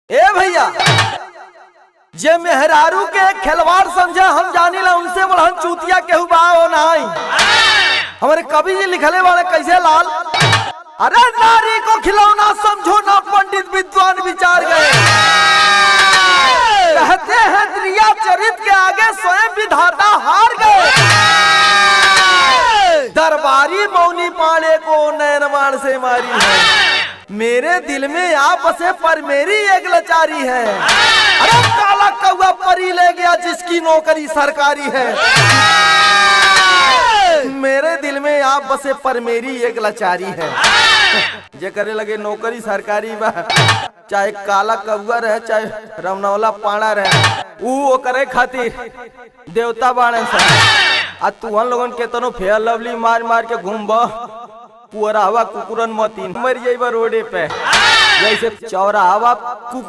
ए भैया, जे मेहरारू के खिलवाड़ समझा हम जानी ला उनसे बढ़न चूतिया केहू बा ओ नहीं। हमारे कवि जी लिखले वाले कैसे लाल, अरे नारी को खिलौना समझो ना पंडित विद्वान विचार गए। कहते हैं क्रिया चरित के आगे स्वयं विधाता हार गए। दरबारी मौनी पाड़े को नैनवाण से मारी है, मेरे दिल में आप बसे पर मेरी एक लाचारी है। अरे काला कौवा परी ले गया जिसकी नौकरी सरकारी है, मेरे दिल में आप बसे पर मेरी एक लाचारी है। जे करे लगे नौकरी सरकारी बा, चाहे काला कौवा रहे चाहे रमनौला पाड़ा रहे, वो करे खातिर देवता बाणे सा। आ तुहन लोगन के तनो फेयर लवली मार मार के घूमबा पुअरावा कुकुरन मतीन मर जाइबा रोडे पे, जैसे चौराहा कुकुर